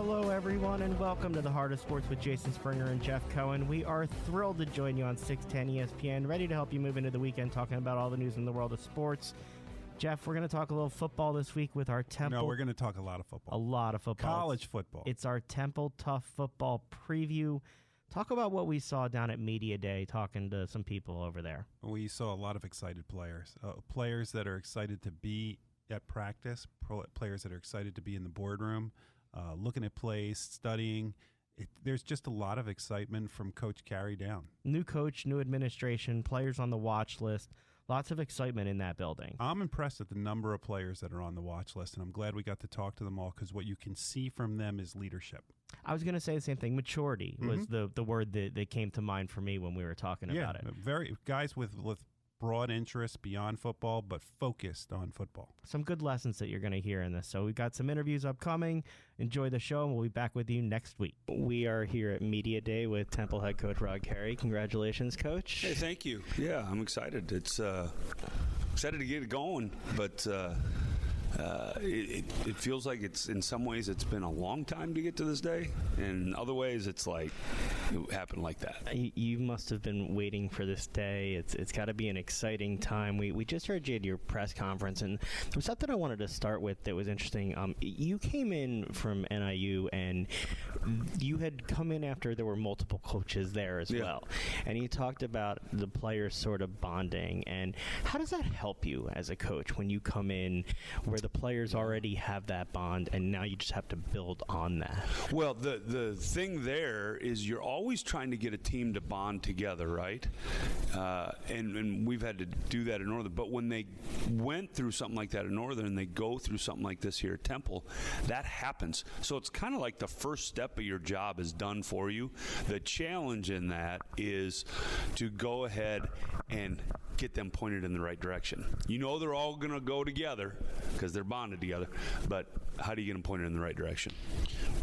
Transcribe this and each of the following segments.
Hello, everyone, and welcome to the Heart of Sports with Jason Springer and Jeff Cohen. We are thrilled to join you on 610 ESPN, ready to help you move into the weekend talking about all the news in the world of sports. Jeff, we're going to talk a little football this week with our Temple. No, we're going to talk a lot of football. A lot of football. College football. It's our Temple Tuff football preview. Talk about what we saw down at Media Day, talking to some people over there. We saw a lot of excited players. Players that are excited to be at practice, players that are excited to be in the boardroom, looking at plays, studying. There's just a lot of excitement from Coach Carey down. New coach, new administration, players on the watch list. Lots of excitement in that building. I'm impressed at the number of players that are on the watch list, and I'm glad we got to talk to them all because what you can see from them is leadership. I was going to say the same thing. Maturity was the word that came to mind for me when we were talking about it. Very guys with broad interests beyond football, but focused on football. Some good lessons that you're going to hear in this. So we've got some interviews upcoming. Enjoy the show, and we'll be back with you next week. We are here at Media Day with Temple head coach Rod Carey. Congratulations, Coach. Hey, thank you. Yeah, I'm excited. It's excited to get it going, but it feels like it's in some ways it's been a long time to get to this day, and in other ways it's like it happened like that. You must have been waiting for this day. It's got to be an exciting time. We just heard you at your press conference, and there was something I wanted to start with that was interesting. You came in from NIU, and you had come in after there were multiple coaches there as well, and you talked about the players sort of bonding. And how does that help you as a coach when you come in where the players already have that bond, and now you just have to build on that? Well, the thing there is you're always trying to get a team to bond together, right? And we've had to do that at Northern. But when they went through something like that at Northern, and they go through something like this here at Temple, that happens. So it's kind of like the first step of your job is done for you. The challenge in that is to go ahead and get them pointed in the right direction. You know they're all going to go together because they're bonded together, but how do you get them pointed in the right direction?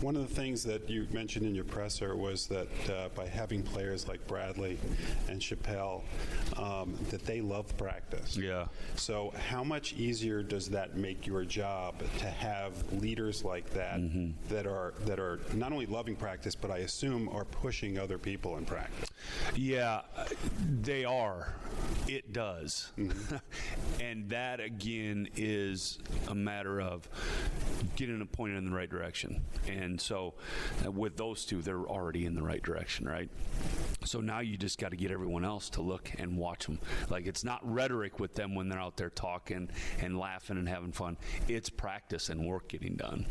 One of the things that you mentioned in your presser was that by having players like Bradley and Chappelle, that they love practice. Yeah. So how much easier does that make your job to have leaders like that that are not only loving practice, but I assume are pushing other people in practice? Yeah, they are. It does. And that, again, is a matter of getting them pointed in the right direction. And so with those two, they're already in the right direction, right? So now you just got to get everyone else to look and watch them. Like, it's not rhetoric with them when they're out there talking and laughing and having fun. It's practice and work getting done.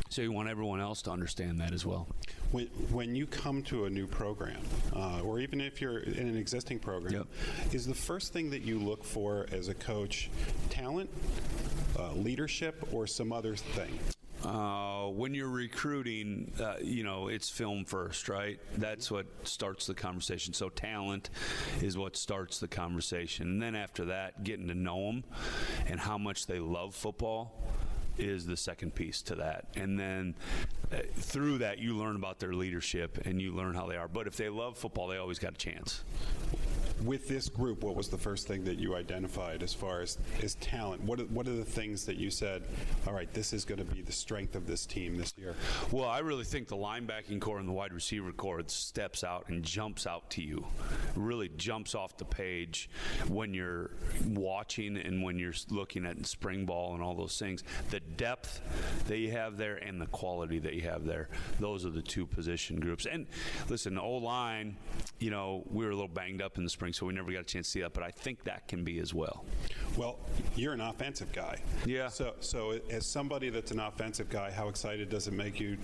So you want everyone else to understand that as well. When you come to a new program, or even if you're in an existing program, is the first thing that you look for as a coach talent, leadership, or some other thing? When you're recruiting, it's film first, right? That's what starts the conversation. So talent is what starts the conversation. And then after that, getting to know them and how much they love football is the second piece to that. And then through that, you learn about their leadership and you learn how they are. But if they love football, they always got a chance. With this group, what was the first thing that you identified as far as talent? What are the things that you said, all right, this is going to be the strength of this team this year? Well, I really think the linebacking core and the wide receiver core steps out and jumps out to you. Really jumps off the page when you're watching and when you're looking at spring ball and all those things. The depth that you have there and the quality that you have there, those are the two position groups. And listen, the O-line, we were a little banged up in the spring, so we never got a chance to see that, but I think that can be as well. Well, you're an offensive guy. Yeah. So as somebody that's an offensive guy, how excited does it make you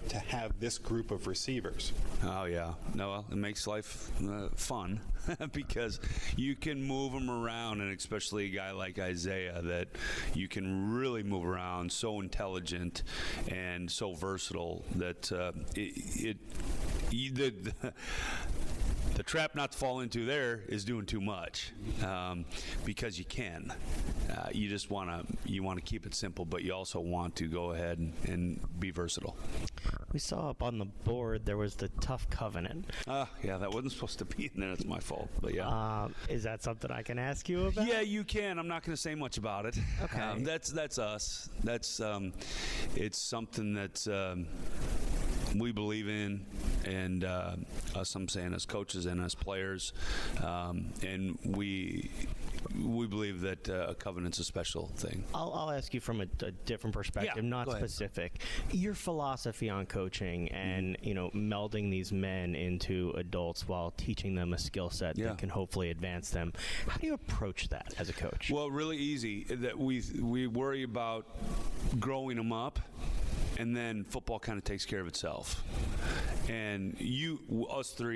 to have this group of receivers? Oh, yeah. No, it makes life fun because you can move them around, and especially a guy like Isaiah that you can really move around, so intelligent and so versatile that the trap not to fall into there is doing too much because you can. You just want to keep it simple, but you also want to go ahead and be versatile. We saw up on the board there was the Tuff Covenant. Yeah, that wasn't supposed to be in there. It's my fault, but yeah. Is that something I can ask you about? Yeah, you can. I'm not going to say much about it. Okay. That's us. That's it's something that we believe in, and us, I'm saying, as coaches and as players, and we believe that a covenant's a special thing. I'll ask you from a different perspective, not specific. Your philosophy on coaching and melding these men into adults while teaching them a skill set that can hopefully advance them. How do you approach that as a coach? Well, really easy. That we worry about growing them up, and then football kind of takes care of itself. And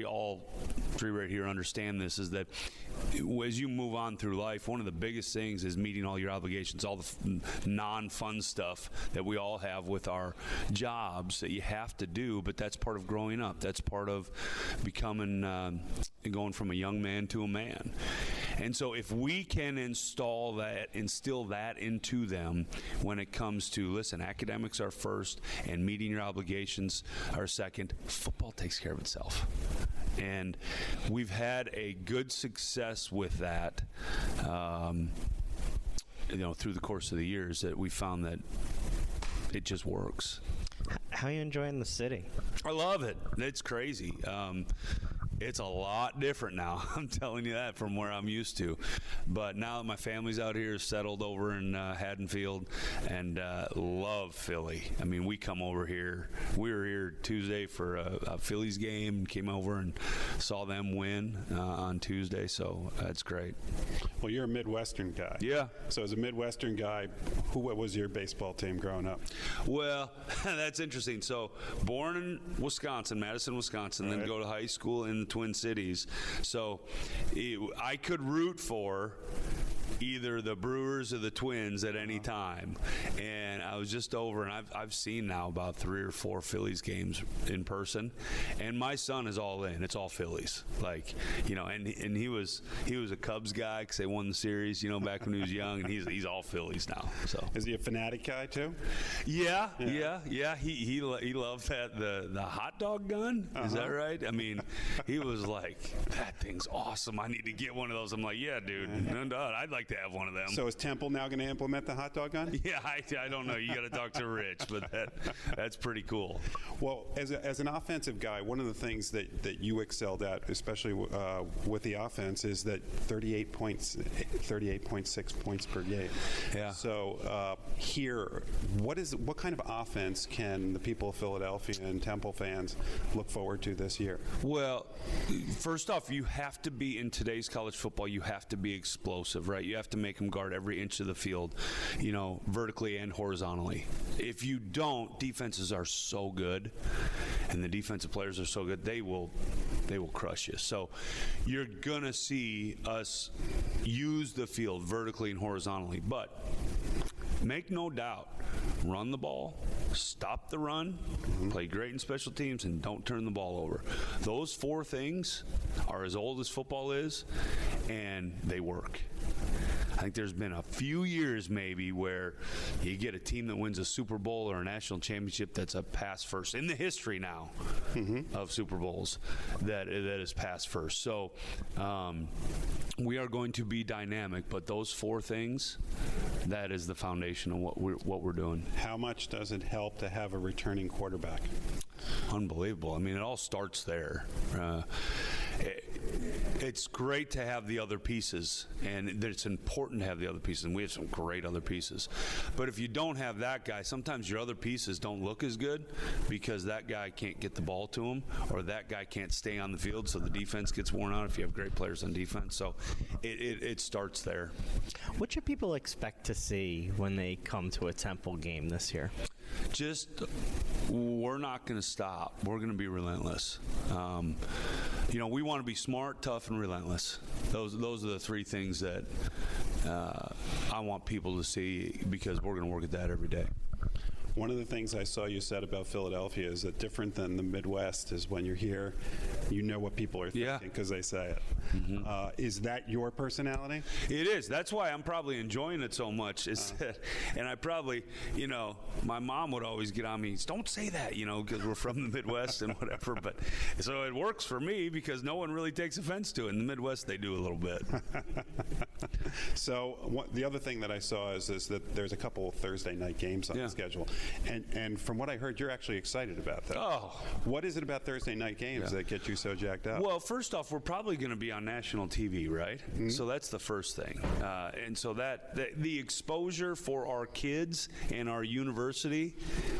all three right here understand this, is that as you move on through life, one of the biggest things is meeting all your obligations, all the non-fun stuff that we all have with our jobs that you have to do, but that's part of growing up. That's part of becoming, going from a young man to a man. And so if we can instill that into them when it comes to, listen, academics are first and meeting your obligations are second, football takes care of itself. And we've had a good success with that, through the course of the years, that we found that it just works. How are you enjoying the city? I love it. It's crazy. It's a lot different now, I'm telling you that, from where I'm used to. But now that my family's out here, settled over in Haddonfield, and love Philly. I mean, we come over here. We were here Tuesday for a Phillies game, came over and saw them win on Tuesday, so that's great. Well, you're a Midwestern guy. Yeah. So as a Midwestern guy, what was your baseball team growing up? Well, that's interesting. So born in Wisconsin, Madison, Wisconsin, then go to high school in Twin Cities. So I could root for either the Brewers or the Twins at any time. And I was just over, and I've seen now about 3 or 4 Phillies games in person. And my son is all in. It's all Phillies. And he was a Cubs guy because they won the series, back when he was young, and he's all Phillies now. So is he a fanatic guy too? Yeah. He loved the hot dog gun. Is that right? I mean, he was like, that thing's awesome. I need to get one of those. I'm like, yeah, dude. I'd like to have one of them. So is Temple now going to implement the hot dog gun? Yeah, I don't know. You got to talk to Rich, but that's pretty cool. Well, as an offensive guy, one of the things that you excelled at, especially with the offense, is that 38.6 points per game. Yeah. So here, what kind of offense can the people of Philadelphia and Temple fans look forward to this year? Well, first off, you have to be, in today's college football, you have to be explosive, right? You have to make them guard every inch of the field, vertically and horizontally. If you don't, defenses are so good, and the defensive players are so good, they will crush you. So you're going to see us use the field vertically and horizontally, but make no doubt, run the ball, stop the run, play great in special teams, and don't turn the ball over. Those 4 things are as old as football is, and they work. I think there's been a few years maybe where you get a team that wins a Super Bowl or a national championship that's a pass first in the history now of Super Bowls that is pass first. So we are going to be dynamic, but those 4 things, that is the foundation of what we're doing. How much does it help to have a returning quarterback? Unbelievable. I mean, it all starts there. It's great to have the other pieces, and it's important to have the other pieces, and we have some great other pieces. But if you don't have that guy, sometimes your other pieces don't look as good because that guy can't get the ball to him, or that guy can't stay on the field, so the defense gets worn out if you have great players on defense. So it starts there. What should people expect to see when they come to a Temple game this year? Just, we're not going to stop. We're going to be relentless. We want to be smart, tough, and relentless. Those are the 3 things that I want people to see, because we're going to work at that every day. One of the things I saw you said about Philadelphia is that different than the Midwest is when you're here, you know what people are thinking because they say it. Is that your personality? It is. That's why I'm probably enjoying it so much. And I probably, my mom would always get on me, don't say that, because we're from the Midwest and whatever. But so it works for me because no one really takes offense to it. In the Midwest, they do a little bit. So the other thing that I saw is that there's a couple of Thursday night games on the schedule. And from what I heard, you're actually excited about that. Oh. What is it about Thursday night games that get you so jacked up? Well, first off, we're probably going to be on national TV, right? Mm-hmm. So that's the first thing. And so the exposure for our kids and our university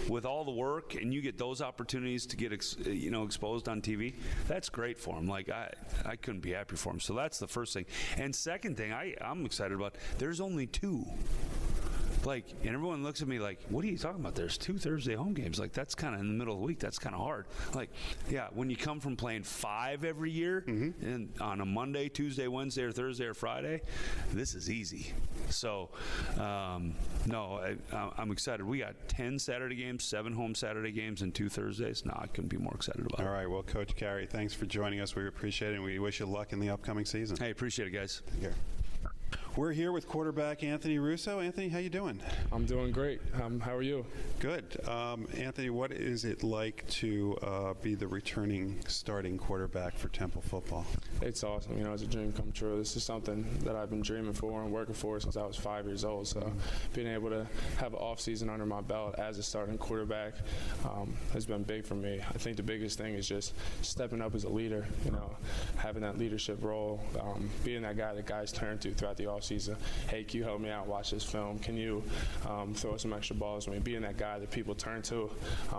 with all the work, and you get those opportunities to get exposed on TV, that's great for them. Like, I couldn't be happy for them. So that's the first thing. And second thing I'm excited about, there's only 2. Like, and everyone looks at me like, what are you talking about? There's 2 Thursday home games. Like, that's kind of in the middle of the week. That's kind of hard. Like, yeah, when you come from playing 5 every year and on a Monday, Tuesday, Wednesday, or Thursday, or Friday, this is easy. So, no, I'm excited. We got 10 Saturday games, 7 home Saturday games, and 2 Thursdays. No, I couldn't be more excited about it. All right. Well, Coach Carey, thanks for joining us. We appreciate it, and we wish you luck in the upcoming season. Hey, appreciate it, guys. Take care. We're here with quarterback Anthony Russo. Anthony, how you doing? I'm doing great. How are you? Good. Anthony, what is it like to be the returning starting quarterback for Temple football? It's awesome. It's a dream come true. This is something that I've been dreaming for and working for since I was 5 years old. So being able to have an off season under my belt as a starting quarterback has been big for me. I think the biggest thing is just stepping up as a leader, having that leadership role, being that guy that guys turn to throughout the off season. Hey, can you help me out? Watch this film. Can you throw some extra balls? Being that guy that people turn to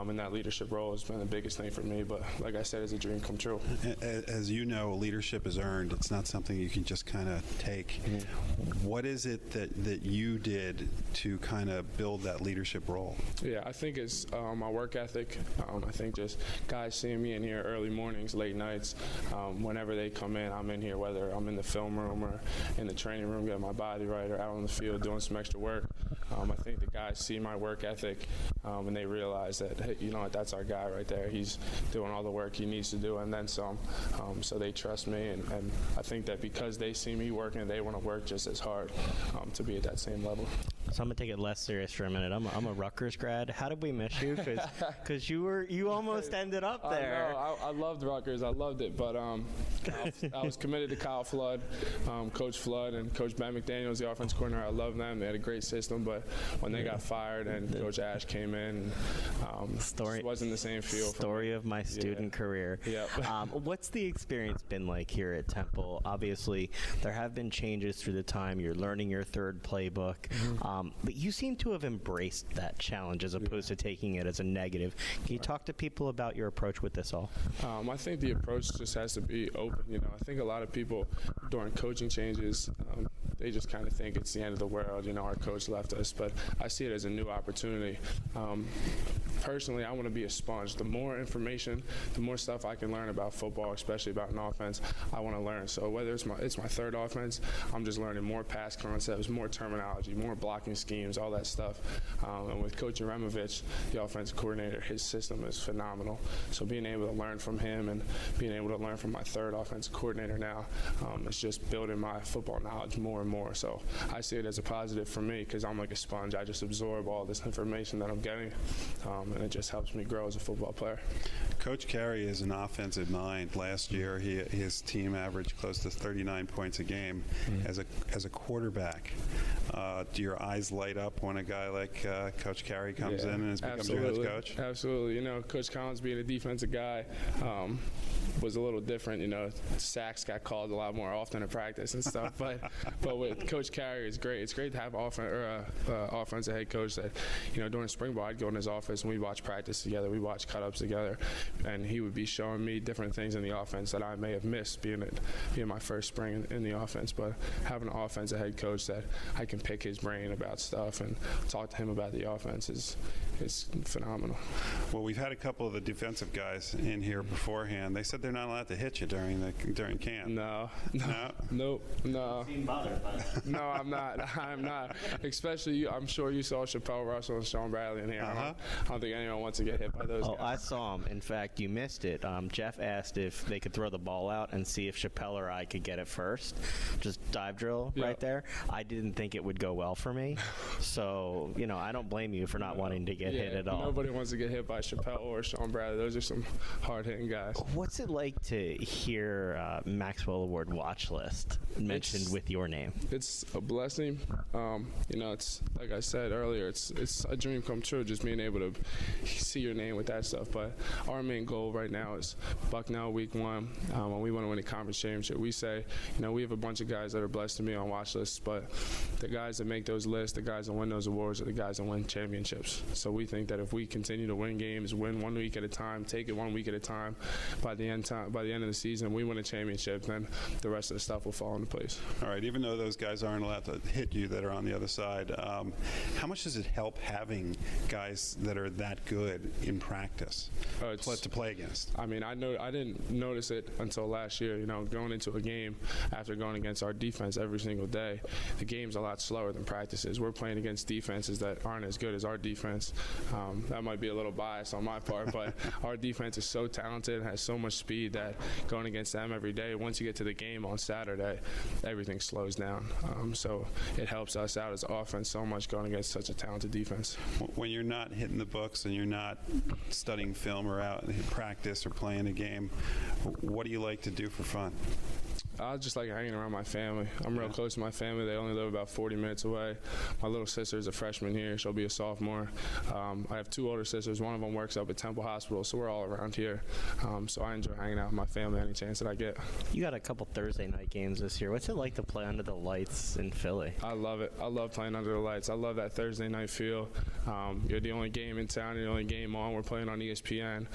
in that leadership role has been the biggest thing for me. But like I said, it's a dream come true. As you know, leadership is earned. It's not something you can just kind of take. What is it that you did to kind of build that leadership role? Yeah, I think it's my work ethic. I think just guys seeing me in here early mornings, late nights, whenever they come in, I'm in here, whether I'm in the film room or in the training room, getting my body right, or out on the field doing some extra work. I think the guys see my work ethic and they realize that, hey, that's our guy right there. He's doing all the work he needs to do and then some. So they trust me, and I think that because they see me working, they want to work just as hard to be at that same level. So I'm gonna take it less serious for a minute. I'm a Rutgers grad. How did we miss you? Because you almost ended up there. I loved Rutgers. I loved it, but I was committed to Kyle Flood, Coach Flood, and Coach Ben McDaniel was the offense coordinator. I love them. They had a great system, but when they got fired and Coach Ash came in, just wasn't the same feel. Story of my student career. Yep. What's the experience been like here at Temple? Obviously, there have been changes through the time. You're learning your third playbook. But you seem to have embraced that challenge as opposed to taking it as a negative. Can you talk to people about your approach with this all? I think the approach just has to be open. I think a lot of people during coaching changes, they just kind of think it's the end of the world. Our coach left us, but I see it as a new opportunity. Personally, I want to be a sponge. The more information, the more stuff I can learn about football, especially about an offense, I want to learn. So whether it's my third offense, I'm just learning more pass concepts, more terminology, more blocking schemes, all that stuff. And with Coach Jeremovich, the offensive coordinator, his system is phenomenal. So being able to learn from him and being able to learn from my third offensive coordinator now, it's just building my football knowledge more and more. So I see it as a positive for me because I'm like a sponge. I just absorb all this information that I'm getting, and it just helps me grow as a football player. Coach Carey is an offensive mind. Last year, his team averaged close to 39 points a game. As a quarterback, do your eyes light up when a guy like Coach Carey comes in and becomes your head coach? Absolutely. Coach Collins being a defensive guy was a little different. Sacks got called a lot more often in practice and stuff. But with Coach Carey, it's great. It's great to have offensive head coach that, during spring ball, I'd go in his office and we'd watch practice together. We'd watch cut-ups together. And he would be showing me different things in the offense that I may have missed being my first spring in the offense. But having an offensive head coach that I can pick his brain about stuff and talk to him about the offense is phenomenal. Well, we've had a couple of the defensive guys in here beforehand. They said they're not allowed to hit you during camp. No. No, I'm not. I'm not. Especially, I'm sure you saw Chappelle Russell and Sean Bradley in here. I don't think anyone wants to get hit by those guys. I saw him. In fact, you missed it. Jeff asked if they could throw the ball out and see if Chappelle or I could get it first. Just dive drill right there. I didn't think it would go well for me. So, I don't blame you for not wanting to get get hit at all. Nobody wants to get hit by Chappelle or Sean Bradley. Those are some hard-hitting guys. What's it like to hear Maxwell Award watch list mentioned with your name? It's a blessing. It's like I said earlier, it's a dream come true just being able to see your name with that stuff. But our main goal right now is Bucknell Week 1. When we want to win a conference championship, we say, we have a bunch of guys that are blessed to be on watch lists, but the guys that make those lists, the guys that win those awards, are the guys that win championships. So we think that if we continue to win games, win 1 week at a time, take it 1 week at a time, by the end of the season, we win a championship, then the rest of the stuff will fall into place. All right, even though those guys aren't allowed to hit you that are on the other side, how much does it help having guys that are that good in practice to play against? I mean, I didn't notice it until last year. Going into a game after going against our defense every single day, the game's a lot slower than practices. We're playing against defenses that aren't as good as our defense. That might be a little biased on my part, but our defense is so talented, has so much speed that going against them every day, once you get to the game on Saturday, everything slows down. So it helps us out as offense so much going against such a talented defense. When you're not hitting the books and you're not studying film or out in practice or playing a game, what do you like to do for fun? I just like hanging around my family. I'm real close to my family. They only live about 40 minutes away. My little sister's a freshman here. She'll be a sophomore. I have 2 older sisters. One of them works up at Temple Hospital, so we're all around here. So I enjoy hanging out with my family any chance that I get. You got a couple Thursday night games this year. What's it like to play under the lights in Philly? I love it. I love playing under the lights. I love that Thursday night feel. You're the only game in town. You're the only game on. We're playing on ESPN.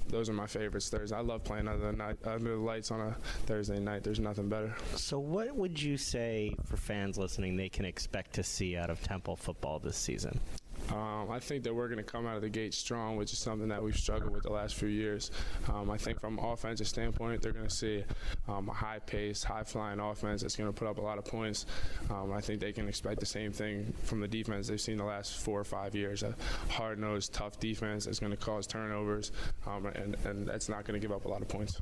Those are my favorites Thursday. I love playing under the lights on a Thursday night. There's nothing better. So what would you say for fans listening they can expect to see out of Temple football this season? I think that we're going to come out of the gate strong, which is something that we've struggled with the last few years. I think from an offensive standpoint, they're going to see a high-paced, high-flying offense that's going to put up a lot of points. I think they can expect the same thing from the defense they've seen the last 4 or 5 years, a hard-nosed, tough defense that's going to cause turnovers, and that's not going to give up a lot of points.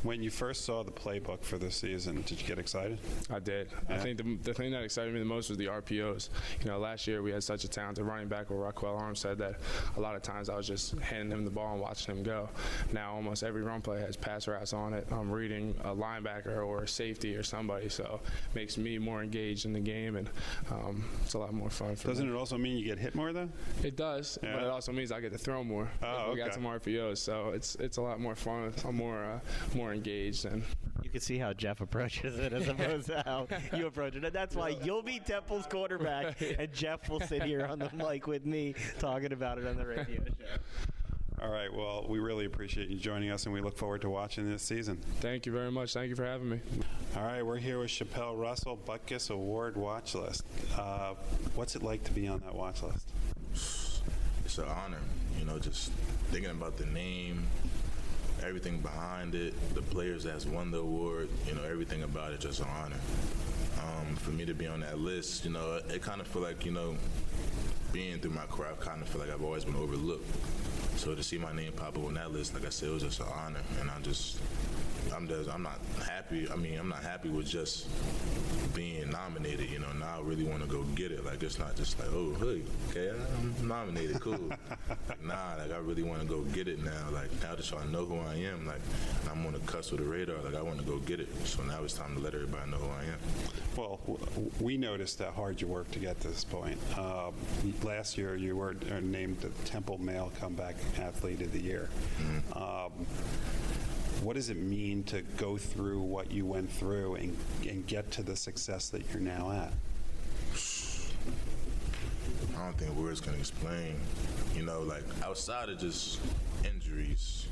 When you first saw the playbook for this season, did you get excited? I did. Yeah. I think the thing that excited me the most was the RPOs. Last year we had such a talented running back with Raquel Armstead that a lot of times I was just handing him the ball and watching him go. Now almost every run play has pass routes on it. I'm reading a linebacker or a safety or somebody, so it makes me more engaged in the game, and it's a lot more fun for Doesn't me. it also mean you get hit more, though? It does, but it also means I get to throw more. Oh, we got some RPOs, so it's a lot more fun. I'm more engaged. And you can see how Jeff approaches it as opposed to how you approach it. And that's why you'll be Temple's quarterback, and Jeff will sit here on the mic with me talking about it on the radio show. All right, well, we really appreciate you joining us, and we look forward to watching this season. Thank you very much. Thank you for having me. All right, we're here with Chappelle Russell, Butkus Award watch list. What's it like to be on that watch list? It's an honor, just thinking about the name, everything behind it, the players that's won the award, everything about it, just an honor. For me to be on that list, it kind of feel like, being through my career, I kind of feel like I've always been overlooked. So to see my name pop up on that list, like I said, it was just an honor. And I'm not happy. I'm not happy with just being nominated. Now I really want to go get it. Like, it's not just like, oh, hey, okay, I'm nominated, cool. I really want to go get it now. Like, now that y'all know who I am, like, I'm on the cusp of the radar. Like, I want to go get it. So now it's time to let everybody know who I am. Well, we noticed how hard you worked to get to this point. Last year, you were named the Temple Male Comeback Athlete of the Year. Mm-hmm. What does it mean to go through what you went through and get to the success that you're now at? I don't think words can explain. Outside of just injuries,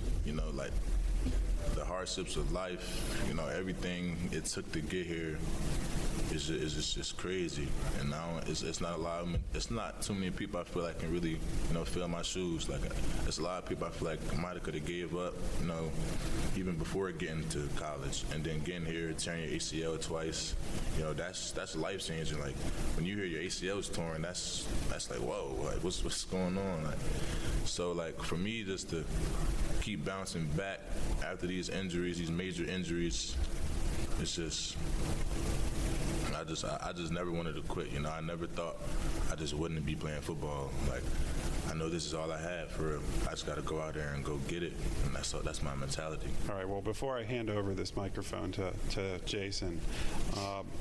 like the hardships of life, everything it took to get here is just crazy. And now it's not too many people I feel like can really, fill my shoes. Like, there's a lot of people I feel like I might have could have gave up, even before getting to college, and then getting here, tearing your ACL twice. That's life changing. Like, when you hear your ACL is torn, that's like, whoa, like what's going on? Like, so like for me, just to keep bouncing back after these injuries, these major injuries, it's just, I just never wanted to quit. You know, I never thought I just wouldn't be playing football. Like, I know this is all I have for real. I just got to go out there and go get it, and that's my mentality. All right, well, before I hand over this microphone to Jason,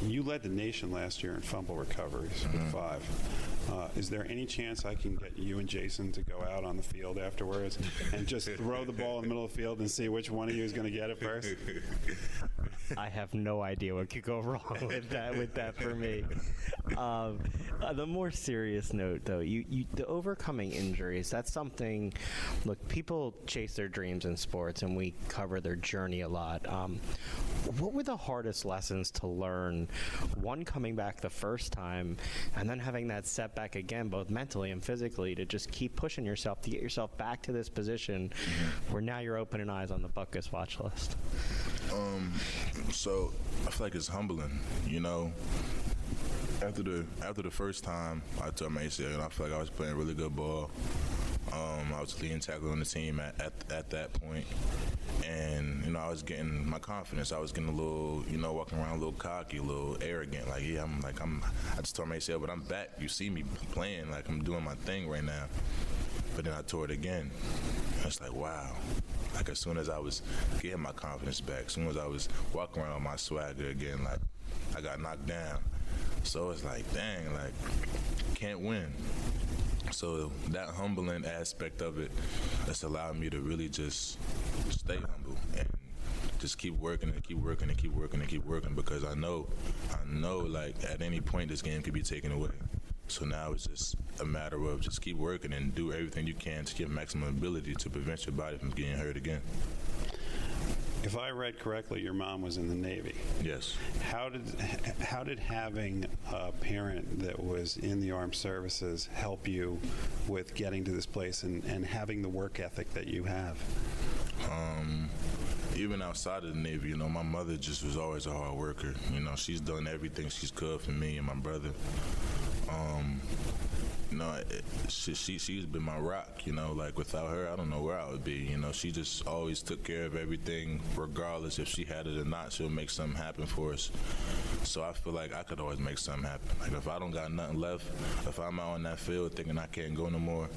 you led the nation last year in fumble recoveries with 5. Is there any chance I can get you and Jason to go out on the field afterwards and just throw the ball in the middle of the field and see which one of you is going to get it first? I have no idea what could go wrong with that for me. The more serious note, though, the overcoming injuries, that's something, look, people chase their dreams in sports, and we cover their journey a lot. What were the hardest lessons to learn, one, coming back the first time, and then having that setback again, both mentally and physically, to just keep pushing yourself to get yourself back to this position where now you're opening eyes on the Buckus watch list? So I feel like it's humbling, you know. After the first time I tore my ACL, you know, I feel like I was playing really good ball. I was leading tackler on the team at that point, and you know, I was getting my confidence. I was getting a little, you know, walking around a little cocky, a little arrogant. Like, yeah, I just tore my ACL, but I'm back. You see me playing, like I'm doing my thing right now. But then I tore it again. It's like, wow. Like, as soon as I was getting my confidence back, as soon as I was walking around with my swagger again, like, I got knocked down. So it's like, dang, like, can't win. So that humbling aspect of it, that's allowed me to really just stay humble and just keep working and keep working and keep working and keep working, because I know, like, at any point this game could be taken away. So now it's just a matter of just keep working and do everything you can to your maximum ability to prevent your body from getting hurt again. If I read correctly, your mom was in the Navy. Yes. How did having a parent that was in the armed services help you with getting to this place and having the work ethic that you have? Even outside of the Navy, you know, my mother just was always a hard worker. You know, she's done everything she could for me and my brother. You know, she's been my rock, you know, like without her, I don't know where I would be. You know, she just always took care of everything, regardless if she had it or not, she'll make something happen for us. So I feel like I could always make something happen. Like, if I don't got nothing left, if I'm out on that field thinking I can't go no more,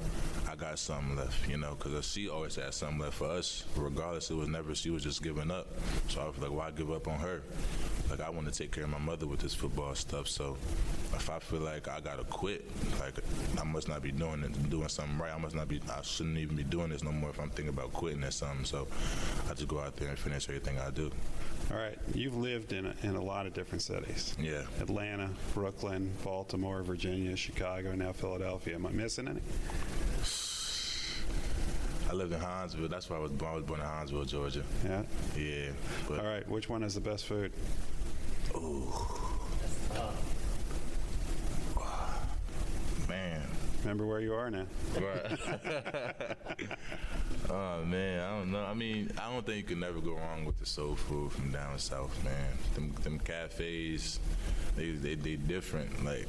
I got something left, you know, because she always had something left for us. Regardless, it was never, she was just giving up. So I feel like, why give up on her? Like, I want to take care of my mother with this football stuff, so if I feel like I gotta quit, like, I must not be doing something right. I shouldn't even be doing this no more if I'm thinking about quitting or something. So I just go out there and finish everything I do. All right, you've lived in a lot of different cities. Yeah. Atlanta, Brooklyn, Baltimore, Virginia, Chicago, now Philadelphia. Am I missing any? I lived in Hinesville. That's why I was born in Hinesville, Georgia. Yeah? Yeah. But all right, which one has the best food? Ooh. Man. Remember where you are now. Right. Oh, man, I don't know. I mean, I don't think you can never go wrong with the soul food from down south, man. Them cafes, they different. Like,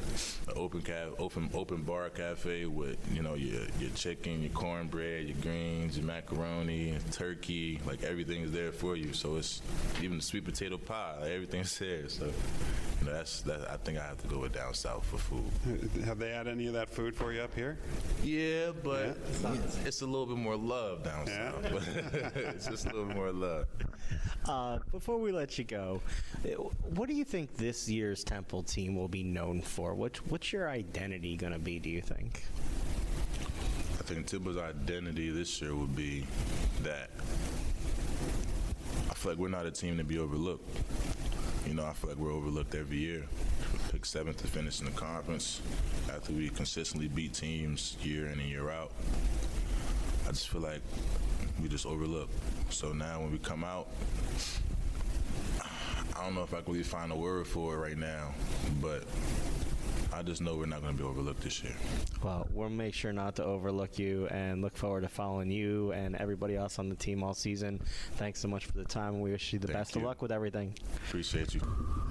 an open bar cafe with, you know, your chicken, your cornbread, your greens, your macaroni, and turkey. Like, everything's there for you. So it's even the sweet potato pie. Like, everything's there. So, you know, that's I think I have to go with down south for food. Have they had any of that food for you up here? Yeah, but it's a little bit more love down south. But it's just a little bit more love. Before we let you go, what do you think this year's Temple team will be known for? What's your identity going to be, do you think? I think Temple's identity this year would be that I feel like we're not a team to be overlooked. You know, I feel like we're overlooked every year. We pick 7th to finish in the conference after we consistently beat teams year in and year out. I just feel like we just overlooked. So now when we come out, I don't know if I can really find a word for it right now, but I just know we're not going to be overlooked this year. Well, we'll make sure not to overlook you and look forward to following you and everybody else on the team all season. Thanks so much for the time. We wish you the best of luck with everything. Appreciate you.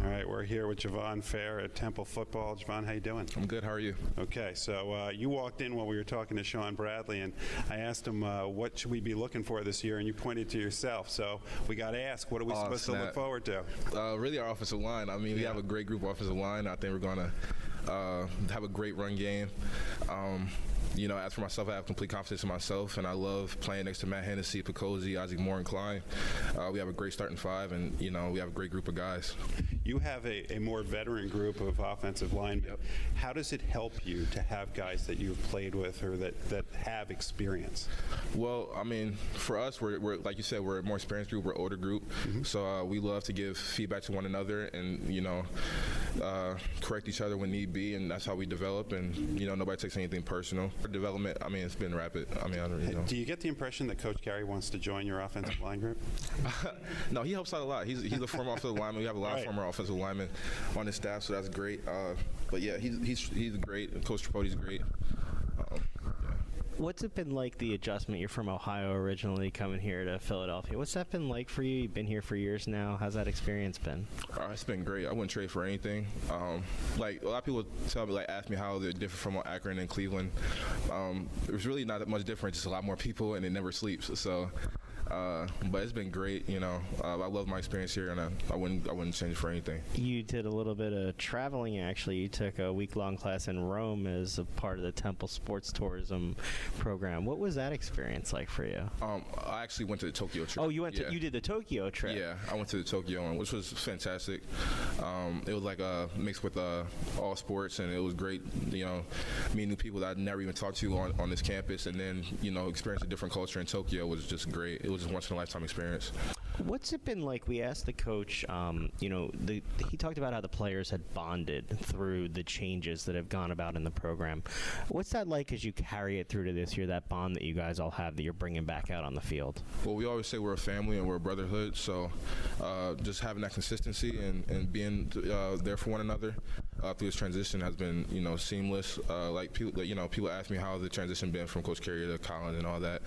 All right, we're here with Javon Fair at Temple Football. Javon, how you doing? I'm good. How are you? Okay, so you walked in while we were talking to Sean Bradley, and I asked him what should we be looking for this year, and you pointed to yourself. So we got to ask, what are we supposed to look forward to? Really, our offensive line. I mean, we have a great group of offensive line. I think we're going to have a great run game. As for myself, I have complete confidence in myself, and I love playing next to Matt Hennessy, Picozzi, Isaac Moore, and Klein. We have a great starting five, and, we have a great group of guys. You have a more veteran group of offensive linemen. Yep. How does it help you to have guys that you've played with or that have experience? Well, I mean, for us, we're like you said, we're a more experienced group, we're an older group, so we love to give feedback to one another and, correct each other when need be, and that's how we develop, and, nobody takes anything personal. Our development, I mean, it's been rapid. I mean, Do you get the impression that Coach Carey wants to join your offensive line group? No, he helps out a lot. He's a former offensive lineman. We have a lot of former offensive linemen on his staff, so that's great. But yeah, he's great. Coach Tripodi's great. What's it been like, the adjustment? You're from Ohio originally, coming here to Philadelphia. What's that been like for you? You've been here for years now. How's that experience been? It's been great. I wouldn't trade for anything. Like a lot of people ask me how they're different from Akron and Cleveland. There's really not that much difference. Just a lot more people, and it never sleeps. So. But it's been great, I love my experience here, and I wouldn't change it for anything. You did a little bit of traveling, actually. You took a week-long class in Rome as a part of the Temple Sports Tourism program. What was that experience like for you? I actually went to the Tokyo trip. Oh, you did the Tokyo trip? Yeah, I went to the Tokyo one, which was fantastic. It was like a mix with all sports, and it was great, meeting new people that I'd never even talked to on this campus, and then, experience a different culture in Tokyo was just great. It was just once-in-a-lifetime experience. What's it been like? We asked the coach, he talked about how the players had bonded through the changes that have gone about in the program. What's that like as you carry it through to this year, that bond that you guys all have that you're bringing back out on the field? Well, we always say we're a family and we're a brotherhood, so just having that consistency and being there for one another through this transition has been, seamless. People ask me how the transition been from Coach Carey to Collins and all that.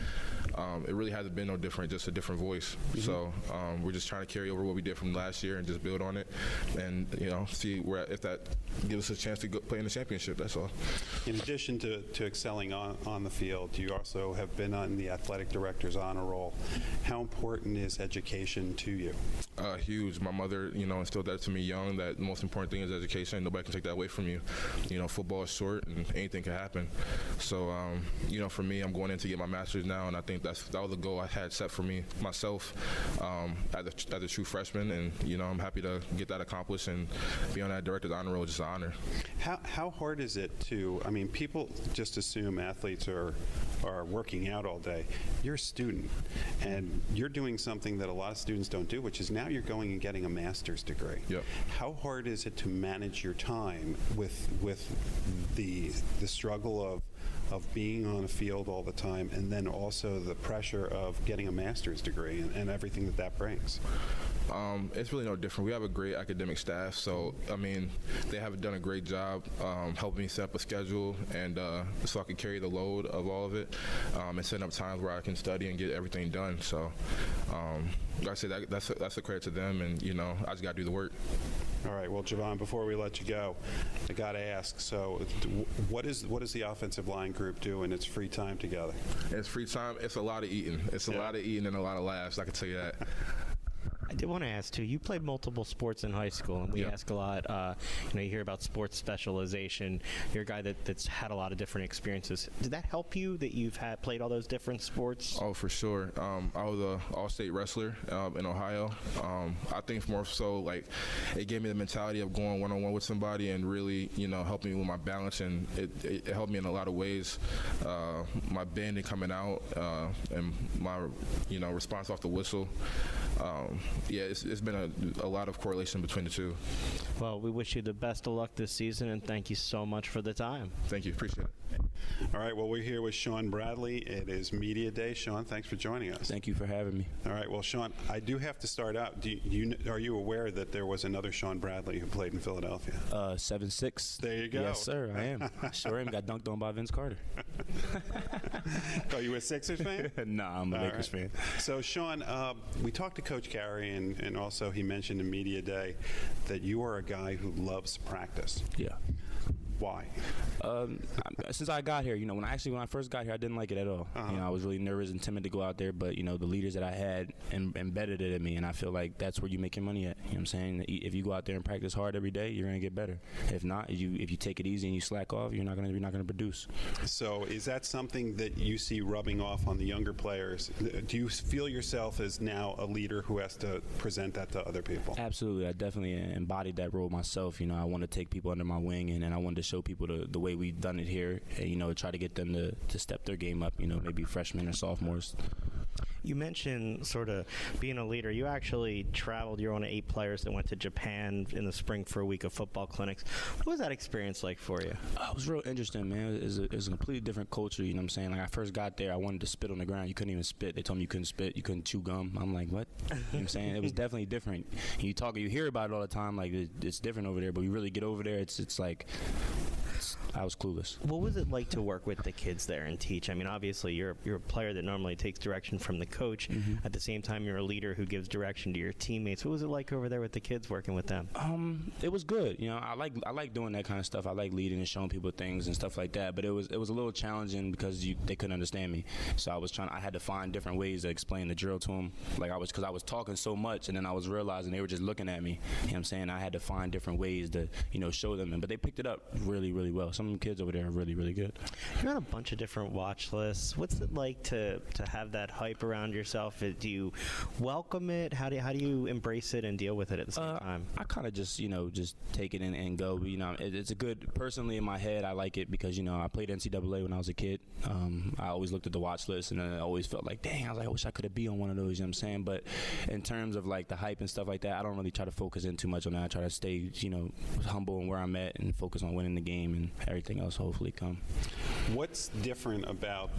It really hasn't been no different, just a different voice. So we're just trying to carry over what we did from last year and just build on it, and see if that gives us a chance to play in the championship. That's all. In addition to excelling on the field, you also have been on the athletic director's honor roll. How important is education to you? Huge. My mother, instilled that to me young, that the most important thing is education. Nobody can take that away from you. Football is short and anything can happen. So, for me, I'm going in to get my master's now, and I think that was the goal I had set for myself as a true freshman, and I'm happy to get that accomplished and be on that director's honor roll. Just an honor. How hard is it to? I mean, people just assume athletes are working out all day. You're a student, and you're doing something that a lot of students don't do, which is now you're going and getting a master's degree. Yep. How hard is it to manage your time with the struggle of being on a field all the time, and then also the pressure of getting a master's degree and everything that brings? It's really no different. We have a great academic staff, so they have done a great job helping me set up a schedule, and so I can carry the load of all of it, and setting up times where I can study and get everything done. So, like I said, that's a credit to them, and I just got to do the work. All right. Well, Javon, before we let you go, I got to ask. So, what does the offensive line group do in its free time together? It's free time. It's a lot of eating. It's a lot of eating and a lot of laughs. I can tell you that. I did want to ask, too, you played multiple sports in high school, and we ask a lot, you hear about sports specialization. You're a guy that's had a lot of different experiences. Did that help you that you've played all those different sports? Oh, for sure. I was an all-state wrestler in Ohio. I think more so, it gave me the mentality of going one-on-one with somebody and really, helping me with my balance, and it helped me in a lot of ways. My bending coming out and my, response off the whistle. yeah, it's been a lot of correlation between the two. Well, we wish you the best of luck this season, and thank you so much for the time. Thank you. Appreciate it. All right, well, we're here with Sean Bradley. It is Media Day. Sean, thanks for joining us. Thank you for having me. All right, well, Sean, I do have to start out. Are you aware that there was another Sean Bradley who played in Philadelphia? 7'6". There you go. Yes, sir, I am. Sure am. Got dunked on by Vince Carter. Are you a Sixers fan? Nah, I'm a Lakers fan. So, Sean, we talked to Coach Carey, and also he mentioned in Media Day that you are a guy who loves practice. Yeah. Why? Since I got here, when I first got here, I didn't like it at all. I was really nervous and timid to go out there, but the leaders that I had embedded it in me, and I feel like that's where you make your money at. You know what I'm saying? If you go out there and practice hard every day, you're gonna get better. If not, if you take it easy and you slack off, you're not gonna produce. So, is that something that you see rubbing off on the younger players? Do you feel yourself as now a leader who has to present that to other people? Absolutely, I definitely embodied that role myself. I want to take people under my wing, and I wanted to show people the way we've done it here, and try to get them to step their game up, maybe freshmen or sophomores. You mentioned sort of being a leader. You actually traveled. You're one of 8 players that went to Japan in the spring for a week of football clinics. What was that experience like for you? It was real interesting, man. It was a completely different culture, you know what I'm saying? Like, I first got there, I wanted to spit on the ground. You couldn't even spit. They told me you couldn't spit. You couldn't chew gum. I'm like, what? You know what I'm saying? It was definitely different. You hear about it all the time, like it's different over there, but we really get over there, it's like... I was clueless. What was it like to work with the kids there and teach? I mean, obviously, you're a player that normally takes direction from the coach. Mm-hmm. At the same time, you're a leader who gives direction to your teammates. What was it like over there with the kids, working with them? It was good. I like doing that kind of stuff. I like leading and showing people things and stuff like that. But it was a little challenging because they couldn't understand me. So I had to find different ways to explain the drill to them. Because I was talking so much, and then I was realizing they were just looking at me. You know what I'm saying? I had to find different ways to show them. But they picked it up really, really well. Some of them kids over there are really, really good. You're on a bunch of different watch lists. What's it like to have that hype around yourself? Do you welcome it? How do you embrace it and deal with it at the same time? I kind of just take it and go. It's a good, personally in my head, I like it because I played NCAA when I was a kid. I always looked at the watch list and I always felt like, dang, I wish I could have been on one of those. You know what I'm saying? But in terms of like the hype and stuff like that, I don't really try to focus in too much on that. I try to stay humble in where I'm at and focus on winning the game, and everything else hopefully come. What's different about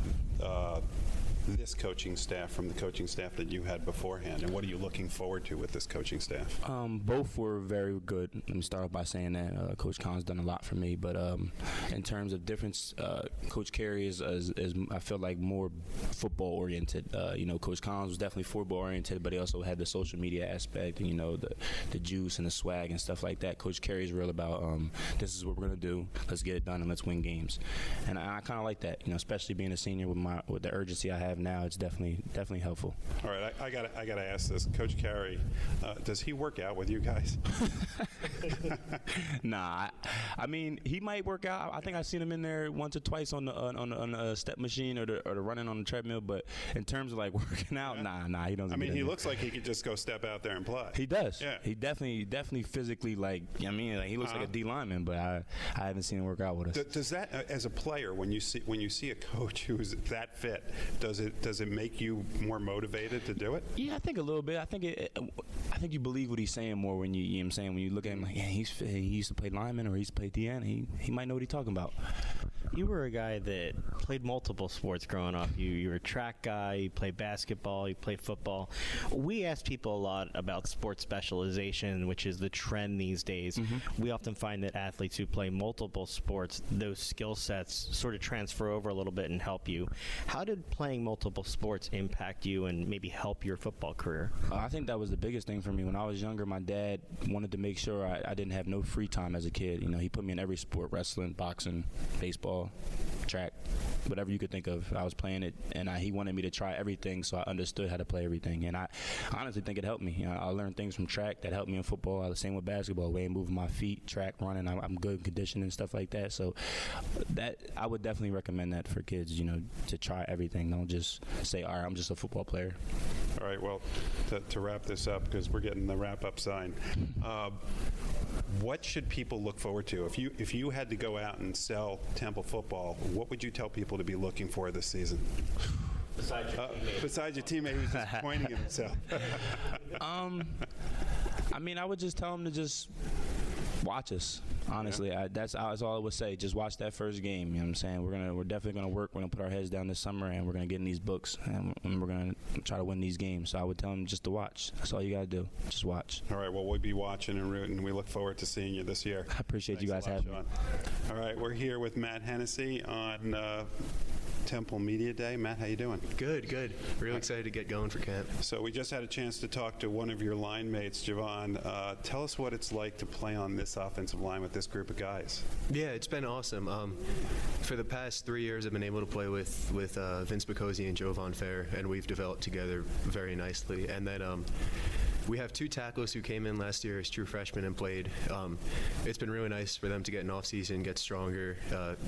this coaching staff from the coaching staff that you had beforehand, and what are you looking forward to with this coaching staff? Both were very good. Let me start off by saying that Coach Khan's done a lot for me, but in terms of difference, Coach Carey is I feel like more football oriented. Coach Khan was definitely football oriented, but he also had the social media aspect, and the juice and the swag and stuff like that. Coach Carey is real about this is what we're gonna do. Let's get it done and let's win games, and I kind of like that. Especially being a senior with the urgency I have now, it's definitely helpful. All right, I gotta ask this, Coach Carey. Does he work out with you guys? Nah, I mean he might work out. I think I've seen him in there once or twice on the step machine or the running on the treadmill. But in terms of like working out, nah, he doesn't. I mean, he looks like he could just go step out there and play. He does. Yeah. He definitely physically he looks like a D lineman, but I haven't seen him work out with us. Does that, as a player, when you see a coach who's that fit, does it make you more motivated to do it? Yeah, I think a little bit. I think you believe what he's saying more when you know what I'm saying, when you look at him like, yeah, he used to play lineman or he used to play DN. He might know what he's talking about. You were a guy that played multiple sports growing up. You were a track guy, you played basketball, you played football. We ask people a lot about sports specialization, which is the trend these days. Mm-hmm. We often find that athletes who play multiple sports, those skill sets sort of transfer over a little bit and help you. How did playing multiple sports impact you and maybe help your football career? I think that was the biggest thing for me. When I was younger, my dad wanted to make sure I didn't have no free time as a kid. He put me in every sport: wrestling, boxing, baseball, track, whatever you could think of. I was playing it, and he wanted me to try everything, so I understood how to play everything. And I honestly think it helped me. I learned things from track that helped me in football. The same with basketball, way of moving my feet, track, running. I'm good in conditioning and stuff like that. So that I would definitely recommend that for kids, to try everything. Don't just say, all right, I'm just a football player. All right, well, to wrap this up, because we're getting the wrap-up sign, what should people look forward to? If you had to go out and sell Temple football, what would you tell people to be looking for this season? Besides your teammate who's just pointing at himself. I mean, I would just tell him to just watch us. Honestly, that's all I would say. Just watch that first game. You know what I'm saying? We're definitely gonna work. We're gonna put our heads down this summer, and we're gonna get in these books, and we're gonna try to win these games. So I would tell them just to watch. That's all you gotta do. Just watch. All right. Well, we'll be watching and rooting. We look forward to seeing you this year. I appreciate you guys having me. All right. We're here with Matt Hennessy on Temple Media Day. Matt, how you doing? Good. Real excited to get going for camp. So we just had a chance to talk to one of your line mates, Javon. Tell us what it's like to play on this offensive line with this group of guys. Yeah, it's been awesome. For the past 3 years, I've been able to play with Vince Bacozzi and Jovan Fair, and we've developed together very nicely. And then we have 2 tackles who came in last year as true freshmen and played. It's been really nice for them to get an off-season, get stronger,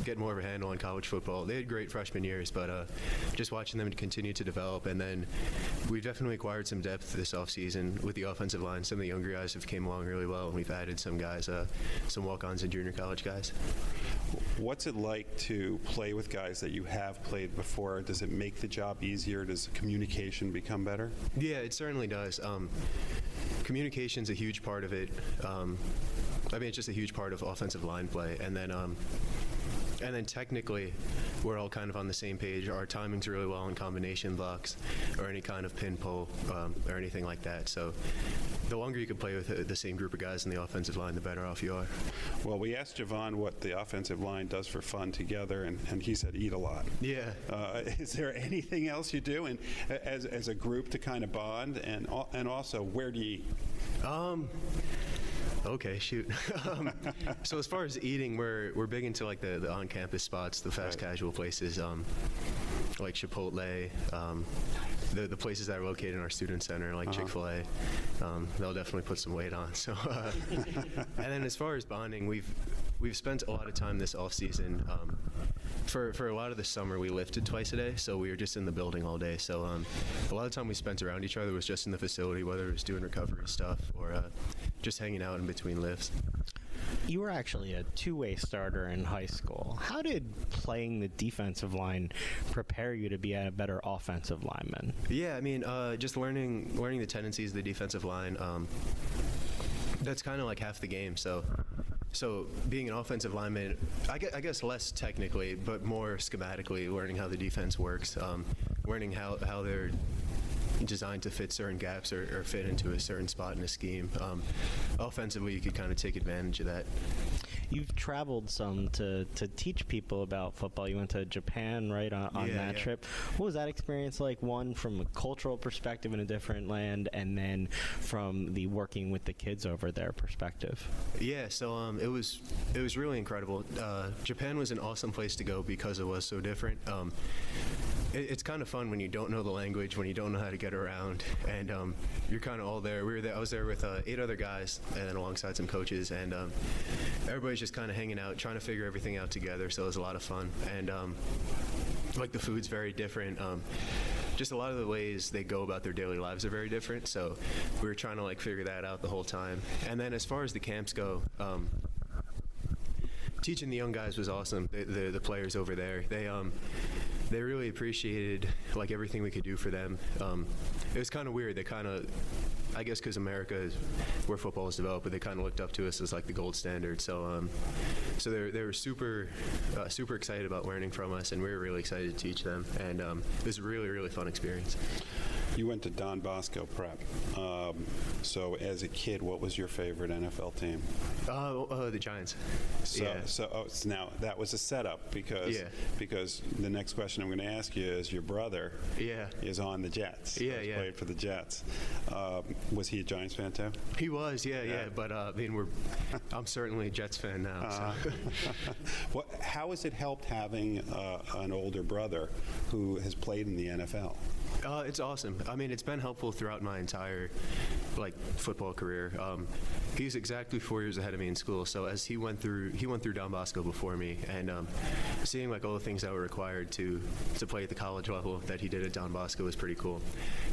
get more of a handle on college football. They had great freshman years, but just watching them continue to develop. And then we've definitely acquired some depth this off-season with the offensive line. Some of the younger guys have came along really well, and we've added some guys, some walk-ons and junior college guys. What's it like to play with guys that you have played before? Does it make the job easier? Does communication become better? Yeah, it certainly does. Communication's a huge part of it. It's just a huge part of offensive line play. And then technically, we're all kind of on the same page. Our timing's really well in combination blocks or any kind of pin pull or anything like that. So the longer you can play with the same group of guys in the offensive line, the better off you are. Well, we asked Javon what the offensive line does for fun together, and he said eat a lot. Yeah. Is there anything else you do as a group to kind of bond? And also, where do you eat? Okay, shoot. So as far as eating, we're big into like the on-campus spots, the fast casual places, like Chipotle, the places that are located in our student center, like Chick-fil-A. They'll definitely put some weight on. So, and then as far as bonding, we've spent a lot of time this off season. For a lot of the summer, we lifted twice a day, so we were just in the building all day. So a lot of time we spent around each other was just in the facility, whether it was doing recovery stuff or just hanging out in between lifts. You were actually a two-way starter in high school. How did playing the defensive line prepare you to be a better offensive lineman? Yeah, just learning the tendencies of the defensive line. That's kind of like half the game. So being an offensive lineman, I guess less technically, but more schematically, learning how the defense works, learning how they're designed to fit certain gaps or fit into a certain spot in a scheme. Offensively, you could kind of take advantage of that. You've traveled some to teach people about football. You went to Japan, right, on that trip. What was that experience like, one, from a cultural perspective in a different land, and then from the working with the kids over there perspective? Yeah, so it was really incredible. Japan was an awesome place to go because it was so different. It's kind of fun when you don't know the language, when you don't know how to get around, and you're kind of all there. I was there with 8 other guys and then alongside some coaches, and everybody's just kind of hanging out, trying to figure everything out together, so it was a lot of fun. And like the food's very different. Just a lot of the ways they go about their daily lives are very different, so we were trying to like figure that out the whole time. And then as far as the camps go, teaching the young guys was awesome. The players over there, they really appreciated like everything we could do for them. It was kind of weird. They kind of, I guess because America is where football is developed, but they kind of looked up to us as like the gold standard. So they were super excited about learning from us, and we were really excited to teach them. And it was a really, really fun experience. You went to Don Bosco Prep. So as a kid, what was your favorite NFL team? The Giants. So now that was a setup because the next question I'm going to ask you is your brother is on the Jets. Played for the Jets. Was he a Giants fan too? He was, yeah. But I'm certainly a Jets fan now. So. How has it helped having an older brother who has played in the NFL? It's awesome. It's been helpful throughout my entire football career. He's exactly 4 years ahead of me in school. So as he went through Don Bosco before me, and seeing all the things that were required to play at the college level that he did at Don Bosco was pretty cool.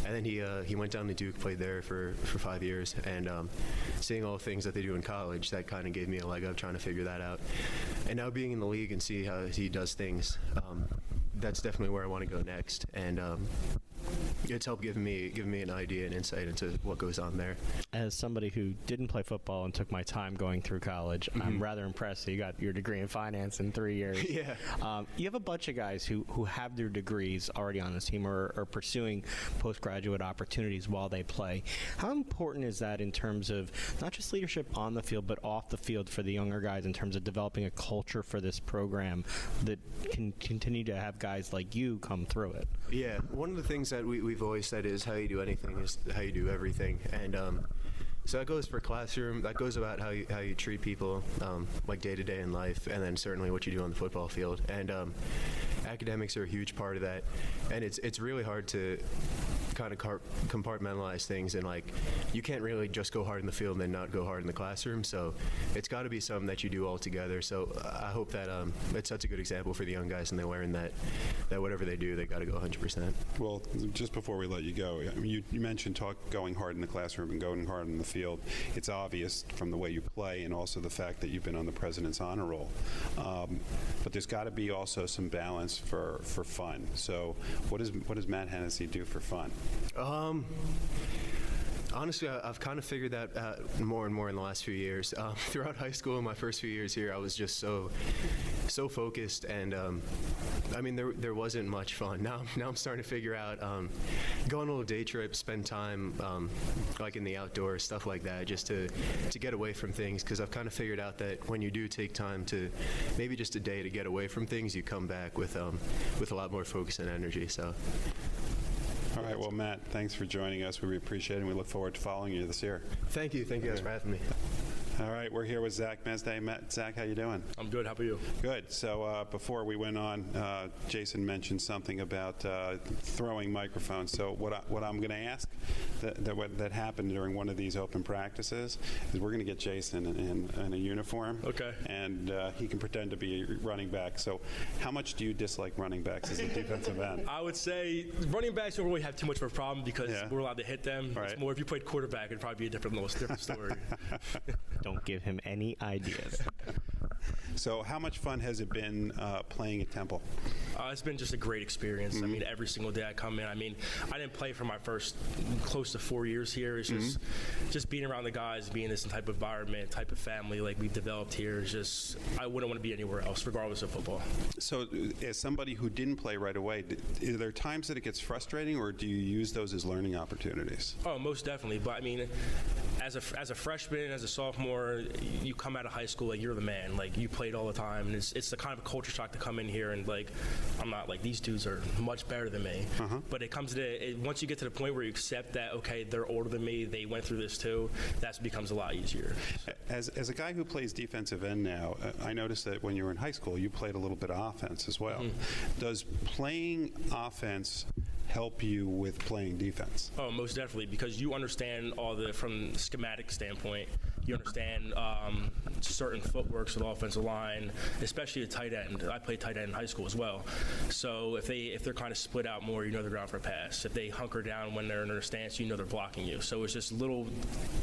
And then he went down to Duke, played there for 5 years, and seeing all the things that they do in college, that kind of gave me a leg up trying to figure that out. And now being in the league and see how he does things. that's definitely where I want to go next, and it's helped give me an idea and insight into what goes on there. As somebody who didn't play football and took my time going through college, I'm rather impressed that you got your degree in finance in 3 years. Yeah. You have a bunch of guys who have their degrees already on this team or are pursuing postgraduate opportunities while they play. How important is that in terms of not just leadership on the field, but off the field for the younger guys in terms of developing a culture for this program that can continue to have guys like you come through it? Yeah, one of the things that we've always said is how you do anything is how you do everything, and so that goes for classroom. That goes about how you treat people, like day to day in life, and then certainly what you do on the football field. And academics are a huge part of that, and it's really hard to kind of compartmentalize things, and like you can't really just go hard in the field and then not go hard in the classroom. So it's got to be something that you do all together. So I hope that it sets a good example for the young guys, and they learn that whatever they do, they got to go 100%. Well, just before we let you go, I mean, you mentioned going hard in the classroom and going hard in the field. It's obvious from the way you play and also the fact that you've been on the President's Honor Roll. But there's got to be also some balance for fun. So what does Matt Hennessy do for fun? Honestly, I've kind of figured that out more and more in the last few years. Throughout high school, in my first few years here, I was just so focused, and I mean, there wasn't much fun. Now I'm starting to figure out go on a little day trip, spend time like in the outdoors, stuff like that, just to get away from things. Because I've kind of figured out that when you do take time to maybe just a day to get away from things, you come back with a lot more focus and energy. So. All right, well, Matt, thanks for joining us. We appreciate it, and we look forward to following you this year. Thank you guys for having me. All right, we're here with Zach Mesday. Zach, how you doing? I'm good. How about you? Good. So before we went on, Jason mentioned something about throwing microphones. So what I'm going to ask that happened during one of these open practices is we're going to get Jason in a uniform. Okay. And he can pretend to be a running back. So how much do you dislike running backs as a defensive end? I would say running backs don't really have too much of a problem because we're allowed to hit them. Right. It's more if you played quarterback, it'd probably be a different story. Don't give him any ideas. So how much fun has it been playing at Temple? It's been just a great experience. I mean, every single day I come in. I mean, I didn't play for my first close to 4 years here. It's just being around the guys, being in this type of environment, type of family like we've developed here is just, I wouldn't want to be anywhere else, regardless of football. So as somebody who didn't play right away, are there times that it gets frustrating, or do you use those as learning opportunities? Oh, most definitely. But I mean, as a freshman, as a sophomore, you come out of high school, like you're the man. Like you played all the time, and it's the kind of a culture shock to come in here and like, I'm not like, these dudes are much better than me. But it comes to once you get to the point where you accept that, okay, they're older than me, they went through this too, that becomes a lot easier. As a guy who plays defensive end now, I noticed that when you were in high school, you played a little bit of offense as well. Does playing offense help you with playing defense? Oh, most definitely, because you understand from schematic standpoint, you understand certain footworks of the offensive line, especially a tight end. I played tight end in high school as well. So if they're kind of split out more, you know they're going for a pass. If they hunker down when they're in their stance, you know they're blocking you. So it's just little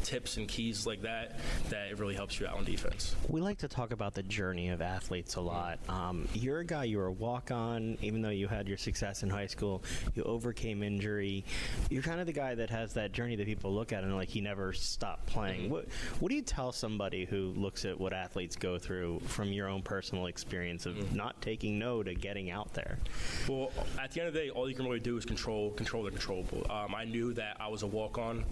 tips and keys like that it really helps you out on defense. We like to talk about the journey of athletes a lot. You're a guy, you were a walk-on, even though you had your success in high school, you overcame injury. You're kind of the guy that has that journey that people look at and like he never stopped playing. What do you tell somebody who looks at what athletes go through from your own personal experience of not taking no to getting out there? Well, at the end of the day, all you can really do is control the controllable. I knew that I was a walk-on,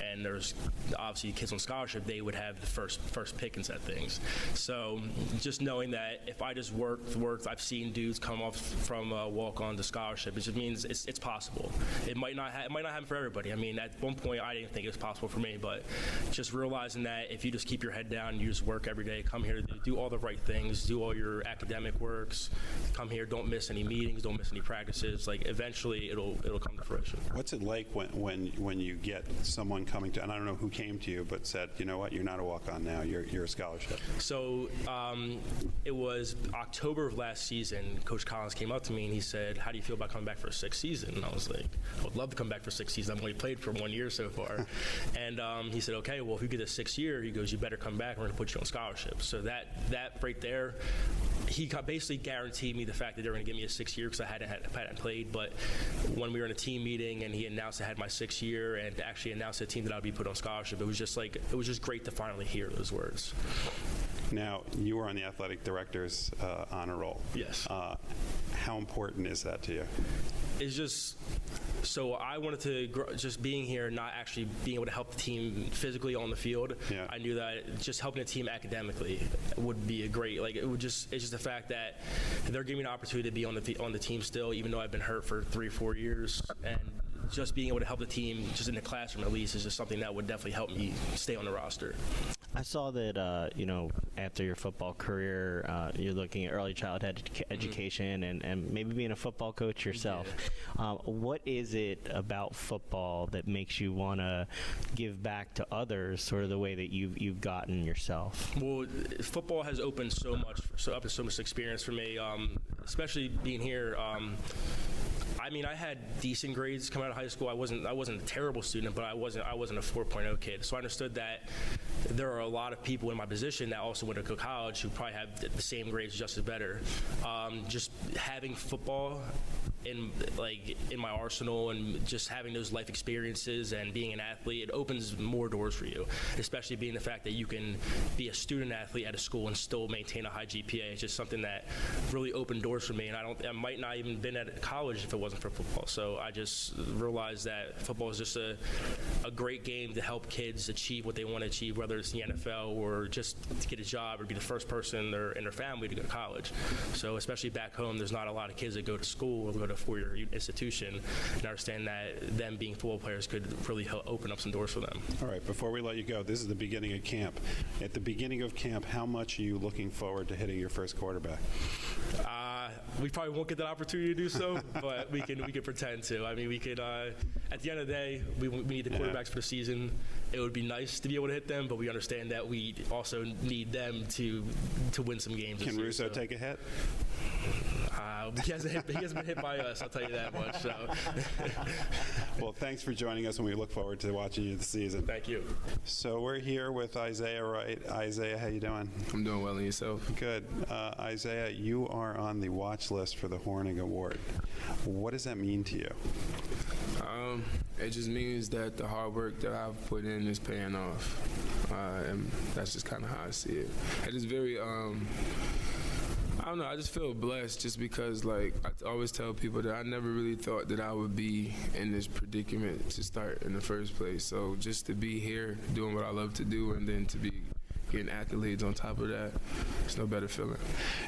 and there's obviously kids on scholarship, they would have the first pickings at things. So just knowing that if I just worked, I've seen dudes come off from walk-on to scholarship. It just means it's possible. It might not happen for everybody. I mean, at one point I didn't think it was possible for me, but just realizing that if you just keep your head down, you just work every day, come here, do all the right things, do all your academic works, come here, don't miss any meetings, don't miss any practices. Like eventually it'll come to fruition. What's it like when you get someone coming to, and I don't know who came to you, but said, you know what, you're not a walk-on now, you're a scholarship? So it was October of last season. Coach Collins came up to me and he said, how do you feel about coming back for a sixth season? And I was like, I would love to come back for 6 seasons. I've only played for 1 year so far. And he said, okay, well, if you get a 6th year, he goes, you better come back. We're going to put you on scholarship. So that right there, he basically guaranteed me the fact that they were going to give me a 6th year because I hadn't played. But when we were in a team meeting and he announced I had my 6th year and actually announced to the team that I would be put on scholarship, it was just great to finally hear those words. Now, you were on the athletic director's honor roll. Yes. How important is that to you? It's just, so I wanted to just being here, not actually being able to help the team physically on the field. Yeah. I knew that just helping the team academically would be a great, it's just the fact that they're giving me an opportunity to be on the team still, even though I've been hurt for 3 or 4 years, and just being able to help the team just in the classroom at least is just something that would definitely help me stay on the roster. I saw that, after your football career, you're looking at early childhood education and maybe being a football coach yourself. Yeah. What is it about football that makes you want to give back to others sort of the way that you've gotten yourself? Well, football has opened so much experience for me, especially being here. I had decent grades coming out of high school. I wasn't a terrible student, but I wasn't a 4.0 kid. So I understood that there are a lot of people in my position that also went to college who probably have the same grades, just as better. Just having football in my arsenal and just having those life experiences and being an athlete, it opens more doors for you, especially being the fact that you can be a student athlete at a school and still maintain a high GPA. It's just something that really opened doors for me, and I might not even been at college if it wasn't for football. So I just realized that football is just a great game to help kids achieve what they want to achieve, whether it's the NFL or just to get a job or be the first person in their family to go to college. So especially back home, there's not a lot of kids that go to school or go to a 4-year institution, and I understand that them being football players could really help open up some doors for them. All right, before we let you go, this is the beginning of camp. At the beginning of camp, how much are you looking forward to hitting your first quarterback? We probably won't get that opportunity to do so, but we can pretend to. We could. At the end of the day, we need the quarterbacks for the season. It would be nice to be able to hit them, but we understand that we also need them to win some games. Can Russo take a hit? He hasn't been hit by us, I'll tell you that much. So. Well, thanks for joining us, and we look forward to watching you this season. Thank you. So we're here with Isaiah Wright. Isaiah, how you doing? I'm doing well, and yourself? Good. Isaiah, you are on the watch list for the Horning Award. What does that mean to you? It just means that the hard work that I've put in is paying off. And that's just kind of how I see it. It is very... I don't know, I just feel blessed just because, I always tell people that I never really thought that I would be in this predicament to start in the first place. So just to be here doing what I love to do and then to be getting accolades on top of that, it's no better feeling.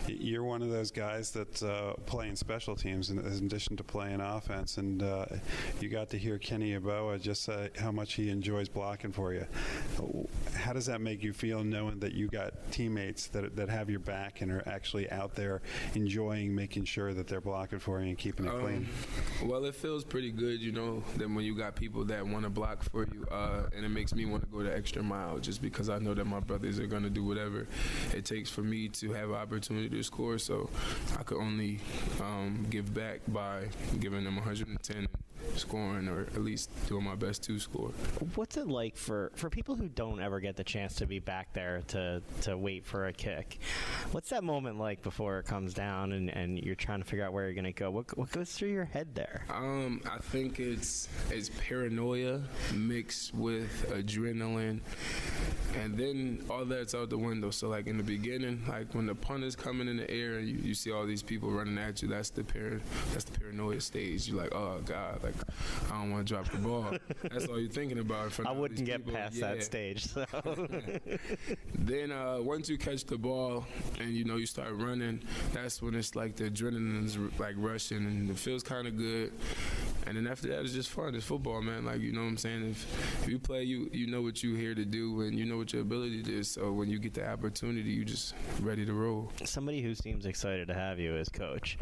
You're one of those guys that play in special teams in addition to playing offense, and you got to hear Kenny Yeboah just say how much he enjoys blocking for you. How does that make you feel knowing that you got teammates that have your back and are actually out there enjoying making sure that they're blocking for you and keeping it clean? Well, it feels pretty good, that when you got people that want to block for you, and it makes me want to go the extra mile just because I know that my brothers are going to do whatever it takes for me to have an opportunity to score. So I could only give back by giving them 110 and scoring, or at least doing my best to score. What's it like for people who don't ever get the chance to be back there to wait for a kick? What's that moment like before it comes down and you're trying to figure out where you're going to go? What goes through your head there? I think it's paranoia mixed with adrenaline, and then all that's out the window. So in the beginning, when the punt is coming in the air and you see all these people running at you, that's the paranoia stage. You're like, oh God, I don't want to drop the ball. That's all you're thinking about. I wouldn't get past that stage. So. Then once you catch the ball and you start running, that's when it's the adrenaline's rushing and it feels kind of good. And then after that, it's just fun. It's football, man. You know what I'm saying? If you play, you know what you're here to do and you know what your ability is. So when you get the opportunity, you just ready to roll. Somebody who seems excited to have you as coach.